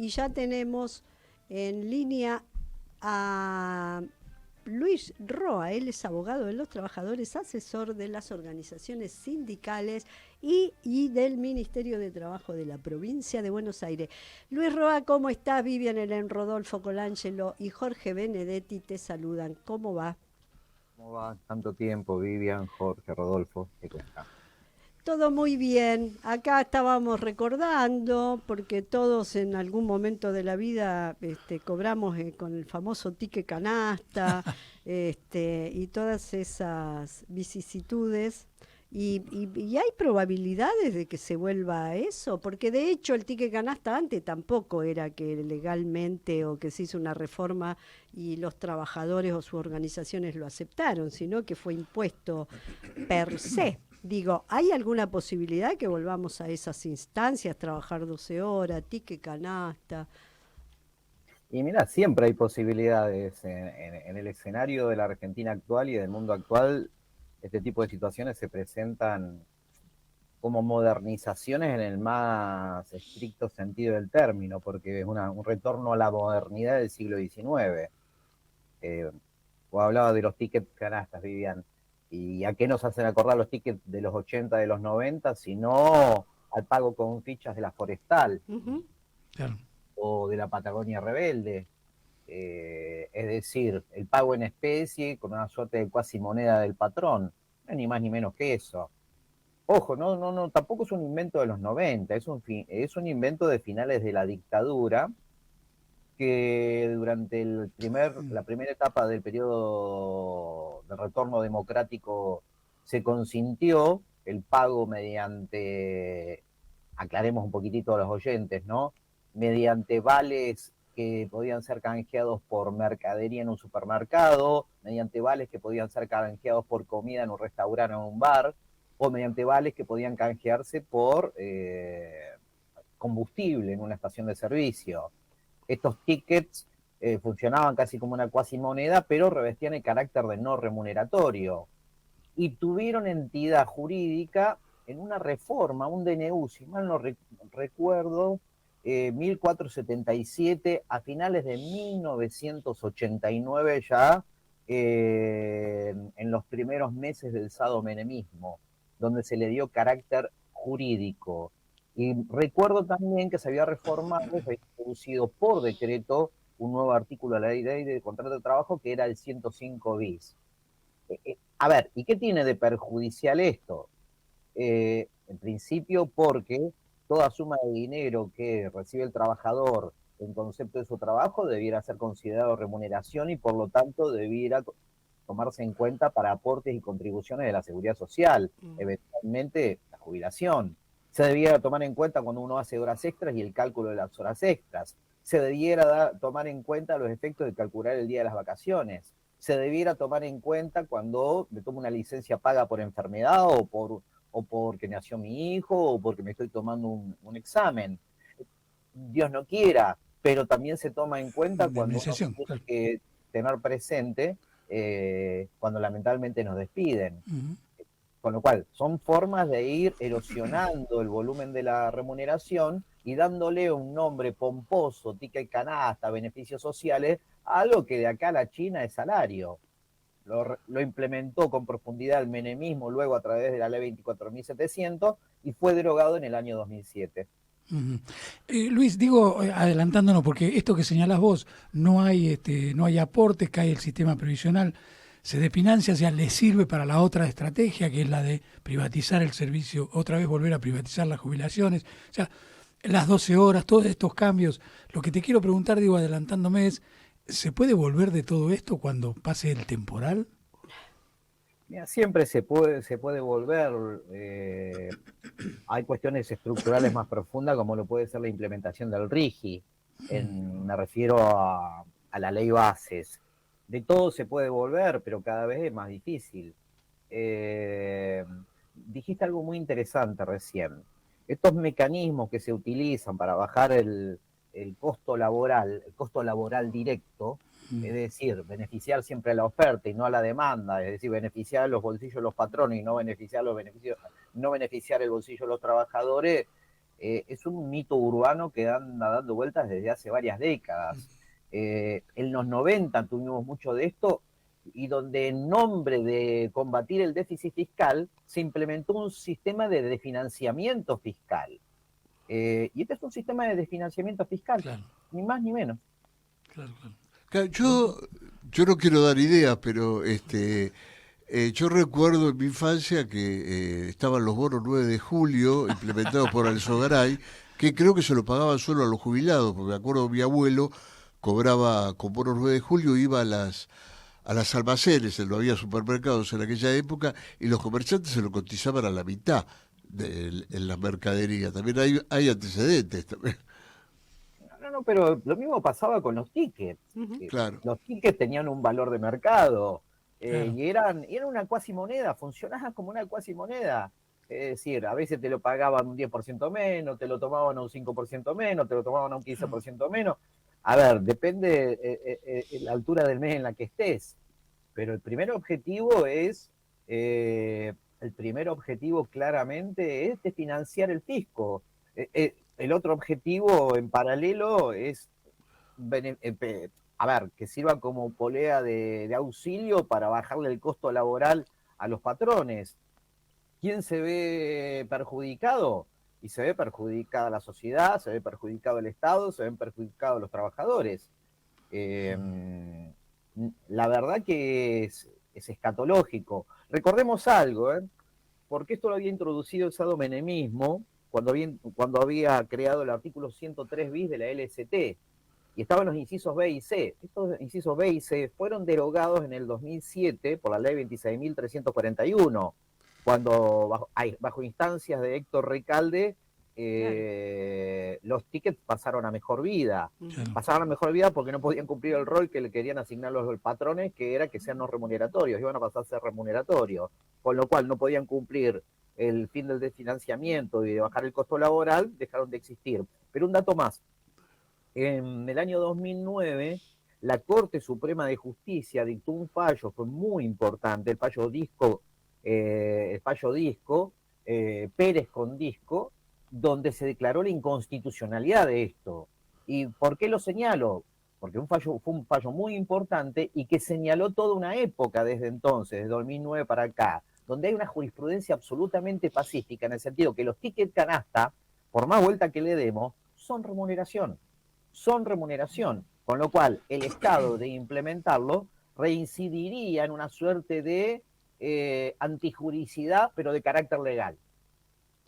y ya tenemos en línea a Luis Roa. Él es abogado de los trabajadores, asesor de las organizaciones sindicales y del Ministerio de Trabajo de la provincia de Buenos Aires. Luis Roa, ¿cómo estás? Vivian Helen, Rodolfo Colangelo y Jorge Benedetti te saludan. ¿Cómo va? ¿Cómo va? Tanto tiempo, Vivian, Jorge, Rodolfo, ¿qué cuenta? Todo muy bien. Acá estábamos recordando, porque todos en algún momento de la vida cobramos con el famoso ticket canasta, y todas esas vicisitudes. Y hay probabilidades de que se vuelva a eso, porque de hecho el ticket canasta antes tampoco era que legalmente o que se hizo una reforma y los trabajadores o sus organizaciones lo aceptaron, sino que fue impuesto per se. Digo, ¿hay alguna posibilidad que volvamos a esas instancias, trabajar 12 horas, ticket canasta? Y mira, siempre hay posibilidades en el escenario de la Argentina actual y del mundo actual. Este tipo de situaciones se presentan como modernizaciones en el más estricto sentido del término, porque es un retorno a la modernidad del siglo XIX. Eh, o hablaba de los tickets canastas, Vivian. ¿Y a qué nos hacen acordar los tickets de los 80, de los 90? Sino al pago con fichas de la Forestal. Ujú. Claro. O de la Patagonia Rebelde. Es decir, el pago en especie con una suerte de cuasi moneda del patrón. No es ni más ni menos que eso. Ojo, no, tampoco es un invento de los 90, es un invento de finales de la dictadura que durante la primera etapa del periodo de retorno democrático se consintió el pago mediante, aclaremos un poquitito a los oyentes, ¿no? Mediante vales que podían ser canjeados por mercadería en un supermercado, mediante vales que podían ser canjeados por comida en un restaurante o en un bar, o mediante vales que podían canjearse por combustible en una estación de servicio. Estos tickets funcionaban casi como una cuasi moneda, pero revestían el carácter de no remuneratorio y tuvieron entidad jurídica en una reforma, un DNU, si mal no recuerdo, 1477, a finales de 1989 ya, en los primeros meses del sadomenemismo, donde se le dio carácter jurídico. Y recuerdo también que se había reformado, se había introducido por decreto un nuevo artículo de la ley de contrato de trabajo que era el 105 bis. A ver, ¿y qué tiene de perjudicial esto? En principio porque toda suma de dinero que recibe el trabajador en concepto de su trabajo debiera ser considerado remuneración y por lo tanto debiera tomarse en cuenta para aportes y contribuciones de la seguridad social, eventualmente la jubilación. Se debiera tomar en cuenta cuando uno hace horas extras y el cálculo de las horas extras. Se debiera tomar en cuenta los efectos de calcular el día de las vacaciones. Se debiera tomar en cuenta cuando me tomo una licencia paga por enfermedad o porque nació mi hijo o porque me estoy tomando un examen. Dios no quiera, pero también se toma en cuenta cuando uno Indemnización, tiene claro. que tener presente cuando lamentablemente nos despiden. Ujú. Con lo cual, son formas de ir erosionando el volumen de la remuneración y dándole un nombre pomposo, ticket canasta, beneficios sociales, a algo que de acá a la China es salario. Lo implementó con profundidad el menemismo luego a través de la ley 24.700 y fue derogado en el año 2007. Ujú. Luis, digo, adelantándonos, porque esto que señalás vos, no hay aportes, cae el sistema previsional, se desfinancia, o sea, le sirve para la otra estrategia, que es la de privatizar el servicio, otra vez volver a privatizar las jubilaciones, o sea, las 12 horas, todos estos cambios. Lo que te quiero preguntar, digo, adelantándome es, ¿se puede volver de todo esto cuando pase el temporal? Mira, siempre se puede volver. Hay cuestiones estructurales más profundas, como lo puede ser la implementación del RIGI. Me refiero a la ley bases. De todo se puede volver, pero cada vez es más difícil. Eh, Dijiste algo muy interesante recién. Estos mecanismos que se utilizan para bajar el costo laboral directo, es decir, beneficiar siempre a la oferta y no a la demanda, es decir, beneficiar los bolsillos de los patrones y no beneficiar el bolsillo de los trabajadores, es un mito urbano que anda dando vueltas desde hace varias décadas. En los 90 tuvimos mucho de esto, y donde en nombre de combatir el déficit fiscal se implementó un sistema de desfinanciamiento fiscal. Y este es un sistema de desfinanciamiento fiscal, Claro, ni más ni menos. claro, claro. Claro, yo no quiero dar ideas, pero yo recuerdo en mi infancia que estaban los bonos 9 de julio implementados por Alzogaray, que creo que se lo pagaban solo a los jubilados, porque me acuerdo mi abuelo cobraba con bonos 9 de julio, iba a las almacenes, no había supermercados en aquella época, y los comerciantes se lo cotizaban a la mitad en la mercadería. También hay antecedentes también. No, pero lo mismo pasaba con los tickets. Ujú. Claro. Los tickets tenían un valor de mercado, Claro. y eran una cuasimoneda, funcionaban como una cuasimoneda. Es decir, a veces te lo pagaban un 10% menos, te lo tomaban a un 5% menos, te lo tomaban a un 15% menos. A ver, depende la altura del mes en la que estés. Pero el primer objetivo claramente es de financiar el fisco. El otro objetivo en paralelo es, a ver, que sirva como polea de auxilio para bajarle el costo laboral a los patrones. ¿Quién se ve perjudicado? Y se ve perjudicada la sociedad, se ve perjudicado el Estado, se ven perjudicados los trabajadores. Eh, la verdad que es escatológico. Recordemos algo, porque esto lo había introducido el sadomenemismo cuando había creado el artículo 103 bis de la LST, y estaban los incisos B y C. Estos incisos B y C fueron derogados en el 2007 por la ley 26.341, cuando bajo instancias de Héctor Recalde, los tickets pasaron a mejor vida. Claro. Pasaron a mejor vida porque no podían cumplir el rol que le querían asignar los patrones, que era que sean no remuneratorios, iban a pasar a ser remuneratorios, con lo cual no podían cumplir el fin del desfinanciamiento y de bajar el costo laboral, dejaron de existir. Pero un dato más, en el año 2009, la Corte Suprema de Justicia dictó un fallo, fue muy importante, el fallo Disco, Pérez con Disco, donde se declaró la inconstitucionalidad de esto. ¿Y por qué lo señalo? Porque fue un fallo muy importante y que señaló toda una época desde entonces, desde 2009 para acá, donde hay una jurisprudencia absolutamente pacífica, en el sentido que los tickets canasta, por más vuelta que le demos, son remuneración, con lo cual el Estado, de implementarlo, reincidiría en una suerte de antijuricidad, pero de carácter legal.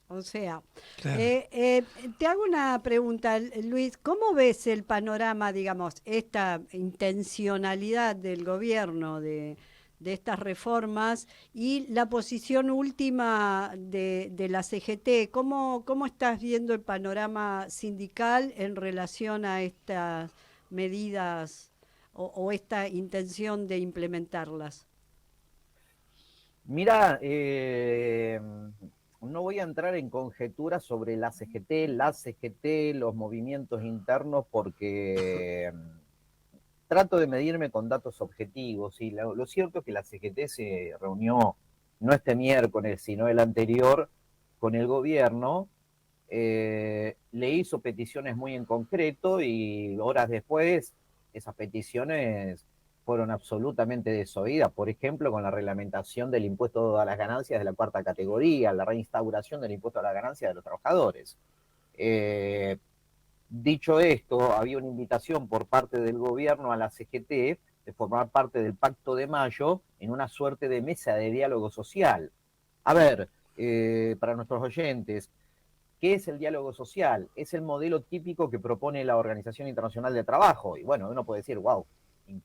O sea, Claro. te hago una pregunta, Luis, ¿cómo ves el panorama, digamos, esta intencionalidad del gobierno de estas reformas y la posición última de la CGT? ¿Cómo estás viendo el panorama sindical en relación a estas medidas o esta intención de implementarlas? Mira, no voy a entrar en conjeturas sobre la CGT, los movimientos internos, porque trato de medirme con datos objetivos. Y lo cierto es que la CGT se reunió no este miércoles, sino el anterior, con el gobierno, le hizo peticiones muy en concreto, y horas después esas peticiones fueron absolutamente desoídas. Por ejemplo, con la reglamentación del impuesto a las ganancias de la cuarta categoría, la reinstauración del impuesto a las ganancias de los trabajadores. Dicho esto, había una invitación por parte del gobierno a la CGT de formar parte del Pacto de Mayo en una suerte de mesa de diálogo social. A ver, para nuestros oyentes, ¿qué es el diálogo social? Es el modelo típico que propone la Organización Internacional de Trabajo. Y bueno, uno puede decir, wow,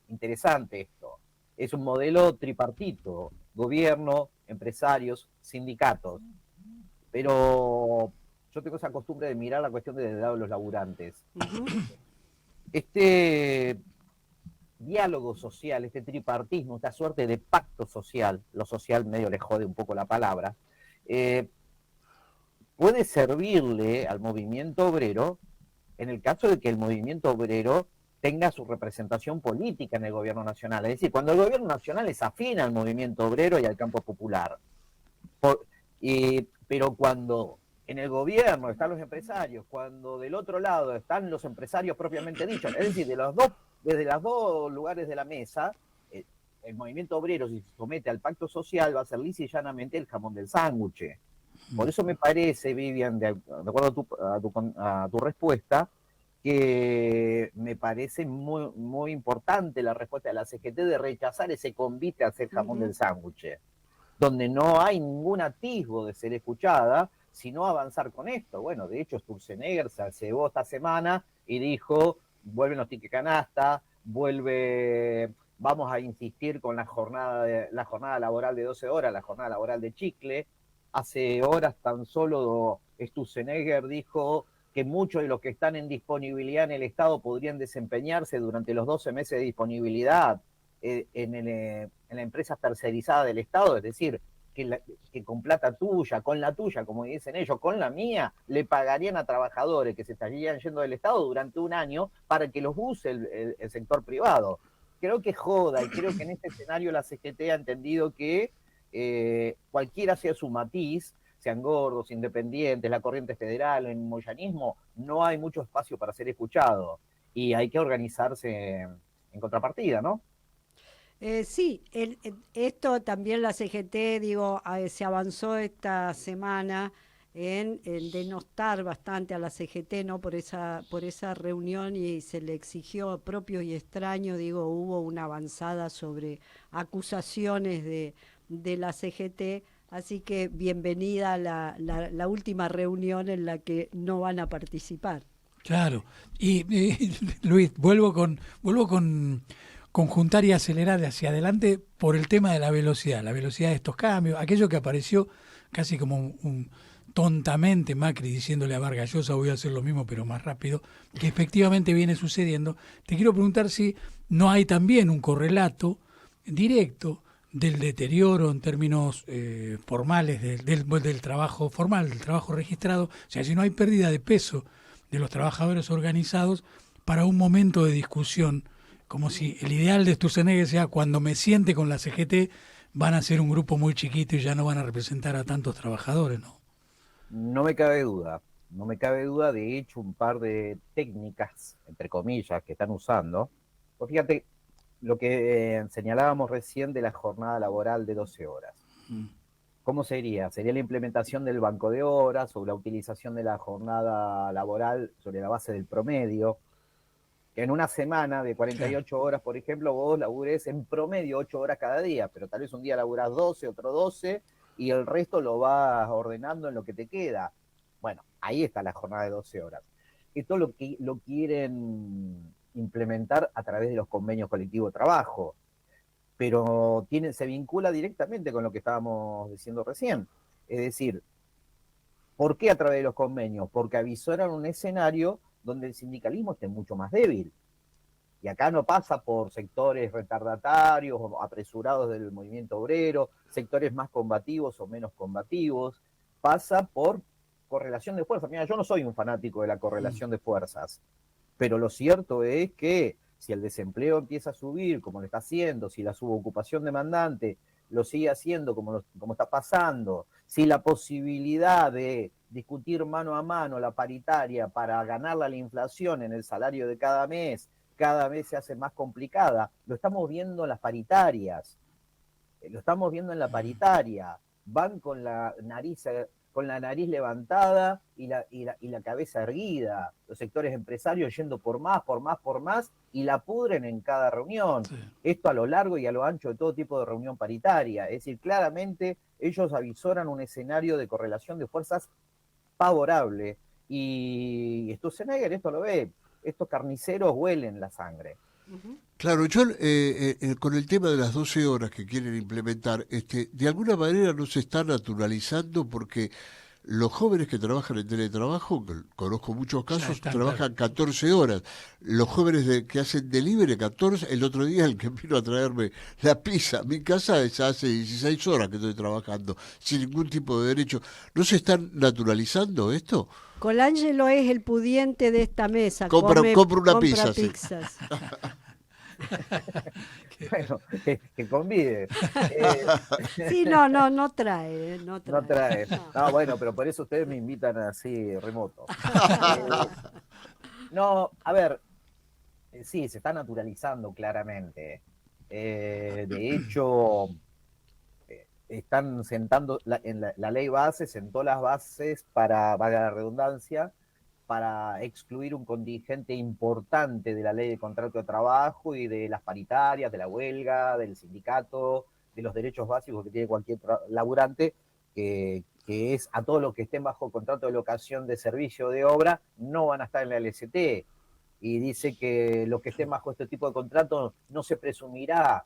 interesante esto. Es un modelo tripartito: gobierno, empresarios, sindicatos. Pero yo tengo esa costumbre de mirar la cuestión desde el lado de los laburantes. Ujú. Este diálogo social, este tripartismo, esta suerte de pacto social, lo social medio le jode un poco la palabra, puede servirle al movimiento obrero en el caso de que el movimiento obrero tenga su representación política en el gobierno nacional. Es decir, cuando el gobierno nacional es afín al movimiento obrero y al campo popular. Pero cuando en el gobierno están los empresarios, cuando del otro lado están los empresarios propiamente dichos, es decir, desde los dos lugares de la mesa, el movimiento obrero, si se somete al pacto social, va a ser lisa y llanamente el jamón del sándwich. Por eso me parece, Vivian, de acuerdo a tu respuesta, que me parece muy, muy importante la respuesta de la CGT de rechazar ese convite a hacer jamón del sándwich, donde no hay ningún atisbo de ser escuchada, sino avanzar con esto. Bueno, de hecho, Sturzenegger se cebó esta semana y dijo, vuelven los tickets canasta, vamos a insistir con la jornada laboral de 12 horas, la jornada laboral de chicle. Hace horas tan solo Sturzenegger dijo que muchos de los que están en disponibilidad en el Estado podrían desempeñarse durante los 12 meses de disponibilidad en la empresa tercerizada del Estado, es decir, que con plata tuya, con la tuya, como dicen ellos, con la mía, le pagarían a trabajadores que se estarían yendo del Estado durante un año para que los use el sector privado. Creo que joda, y creo que en este escenario la CGT ha entendido que cualquiera sea su matiz, sean gordos, independientes, la corriente federal, el moyanismo, no hay mucho espacio para ser escuchado y hay que organizarse en contrapartida, ¿no? Sí, esto también la CGT, digo, se avanzó esta semana en denostar bastante a la CGT, ¿no? Por esa reunión, y se le exigió propio y extraño, digo, hubo una avanzada sobre acusaciones de la CGT, así que bienvenida a la última reunión en la que no van a participar. Claro, y Luis, vuelvo con conjuntar y acelerar hacia adelante por el tema de la velocidad de estos cambios, aquello que apareció casi como tontamente Macri diciéndole a Vargas Llosa voy a hacer lo mismo pero más rápido, que efectivamente viene sucediendo. Te quiero preguntar si no hay también un correlato directo del deterioro en términos formales del trabajo formal, del trabajo registrado, o sea, si no hay pérdida de peso de los trabajadores organizados para un momento de discusión, como si el ideal de Sturzenegger sea cuando me siente con la CGT van a ser un grupo muy chiquito y ya no van a representar a tantos trabajadores, ¿no? No me cabe duda, de hecho un par de técnicas, entre comillas, que están usando, pues fíjate lo que señalábamos recién de la jornada laboral de 12 horas. ¿Cómo sería? Sería la implementación del banco de horas o la utilización de la jornada laboral sobre la base del promedio. Que en una semana de 48 horas, por ejemplo, vos labures en promedio 8 horas cada día, pero tal vez un día laburás 12, otro 12, y el resto lo vas ordenando en lo que te queda. Bueno, ahí está la jornada de 12 horas. Esto lo quieren implementar a través de los convenios colectivos de trabajo, pero se vincula directamente con lo que estábamos diciendo recién. Es decir, ¿por qué a través de los convenios? Porque avisoran un escenario donde el sindicalismo esté mucho más débil. Y acá no pasa por sectores retardatarios o apresurados del movimiento obrero, sectores más combativos o menos combativos, pasa por correlación de fuerzas. Mira, yo no soy un fanático de la correlación de fuerzas, pero lo cierto es que si el desempleo empieza a subir como lo está haciendo, si la subocupación demandante lo sigue haciendo como está pasando, si la posibilidad de discutir mano a mano la paritaria para ganarle a la inflación en el salario de cada vez se hace más complicada, lo estamos viendo en las paritarias, van con la nariz levantada y la cabeza erguida, los sectores empresarios yendo por más, y la pudren en cada reunión. Sí. Esto a lo largo y a lo ancho de todo tipo de reunión paritaria. Es decir, claramente ellos avisoran un escenario de correlación de fuerzas favorable, y Sturzenegger esto lo ve, estos carniceros huelen la sangre. Claro, yo con el tema de las 12 horas que quieren implementar, de alguna manera no se está naturalizando, porque los jóvenes que trabajan en teletrabajo, conozco muchos casos, trabajan 14 horas. Los jóvenes que hacen delivery, 14. El otro día el que vino a traerme la pizza a mi casa, hace 16 horas que estoy trabajando, sin ningún tipo de derecho. ¿No se están naturalizando esto? Colangelo es el pudiente de esta mesa. Compra una pizza. Pizzas. Bueno, que convide. Eh, Sí, no trae, no no trae. trae. No. No, bueno, pero por eso ustedes me invitan así remoto. Eh, no, a ver, sí, se está naturalizando claramente. De hecho, están sentando, la ley base sentó las bases para, valga la redundancia, para excluir un contingente importante de la ley de contrato de trabajo y de las paritarias, de la huelga, del sindicato, de los derechos básicos que tiene cualquier laburante, que es a todos los que estén bajo contrato de locación de servicio de obra, no van a estar en la LST. Y dice que los que estén bajo este tipo de contrato no se presumirá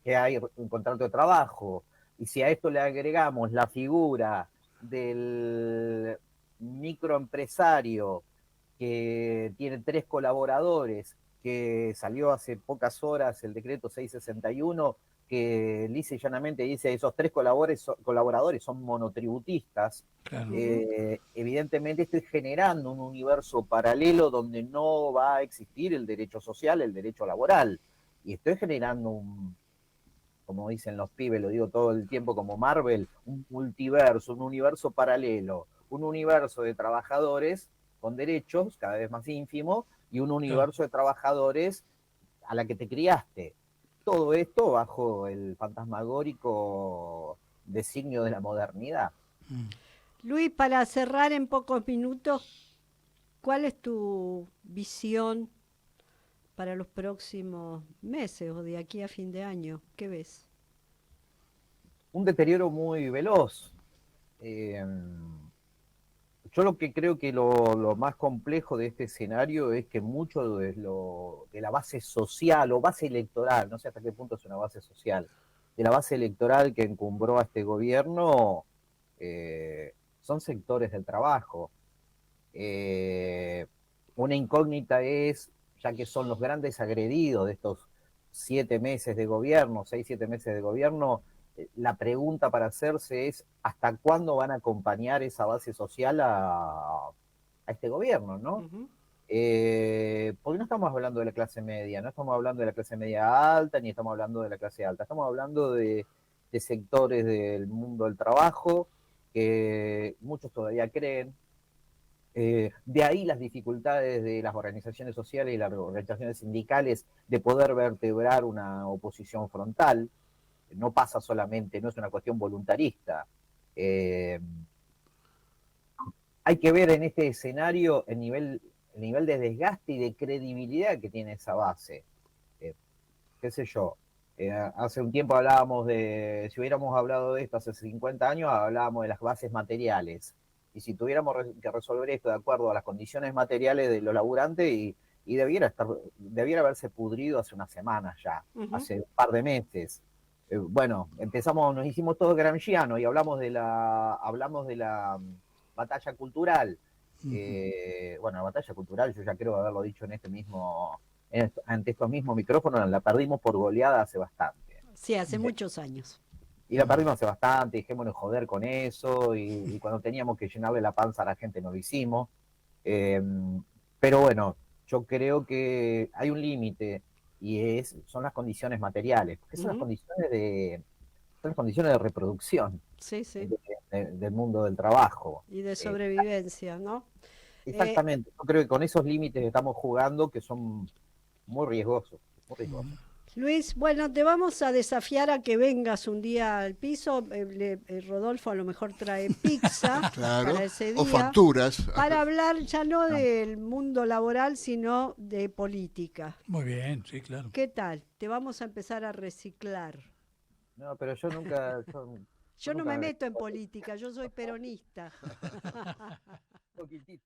que hay un contrato de trabajo. Y si a esto le agregamos la figura del microempresario que tiene 3 colaboradores, que salió hace pocas horas el decreto 661, que lisa y llanamente dice esos 3 colaboradores son monotributistas. Claro. Evidentemente estoy generando un universo paralelo donde no va a existir el derecho social, el derecho laboral. Y estoy generando como dicen los pibes, lo digo todo el tiempo como Marvel, un multiverso, un universo paralelo, un universo de trabajadores con derechos cada vez más ínfimos y un universo de trabajadores a la que te criaste. Todo esto bajo el fantasmagórico designio de la modernidad. Luis, para cerrar en pocos minutos, ¿cuál es tu visión para los próximos meses o de aquí a fin de año? ¿Qué ves? Un deterioro muy veloz. Yo lo que creo que lo más complejo de este escenario es que mucho de la base social o base electoral, no sé hasta qué punto es una base social, de la base electoral que encumbró a este gobierno, son sectores del trabajo. Una incógnita es, ya que son los grandes agredidos de estos 7 meses de gobierno, 6, 7 meses de gobierno, la pregunta para hacerse es ¿hasta cuándo van a acompañar esa base social a este gobierno, ¿no? Ujú. Porque no estamos hablando de la clase media, no estamos hablando de la clase media alta, ni estamos hablando de la clase alta, estamos hablando de sectores del mundo del trabajo que muchos todavía creen. De ahí las dificultades de las organizaciones sociales y las organizaciones sindicales de poder vertebrar una oposición frontal. No pasa solamente, no es una cuestión voluntarista. Hay que ver en este escenario el nivel de desgaste y de credibilidad que tiene esa base. Qué sé yo, hace un tiempo hablábamos de, si hubiéramos hablado de esto hace 50 años, hablábamos de las bases materiales. Y si tuviéramos que resolver esto de acuerdo a las condiciones materiales de los laburantes, y debiera haberse pudrido hace unas semanas ya, hace un par de meses. Bueno, nos hicimos todos gramscianos y hablamos de la batalla cultural. Bueno, la batalla cultural, yo ya creo haberlo dicho ante estos mismos micrófonos, la perdimos por goleada hace bastante. Sí, hace muchos años. Y la perdimos hace bastante, dejémonos joder con eso, y cuando teníamos que llenarle la panza a la gente no lo hicimos. Pero bueno, yo creo que hay un límite y son las condiciones materiales, porque son las condiciones de reproducción Sí, sí. del mundo del trabajo. Y de sobrevivencia, ¿no? Exactamente, yo creo que con esos límites estamos jugando que son muy riesgosos, muy riesgosos. Luis, bueno, te vamos a desafiar a que vengas un día al piso. Rodolfo a lo mejor trae pizza Claro, para ese o día, facturas. para hablar ya no del mundo laboral, sino de política. Muy bien, sí, claro. ¿Qué tal? Te vamos a empezar a reciclar. No, pero yo nunca... Yo no me meto en política, yo soy peronista. poquitito.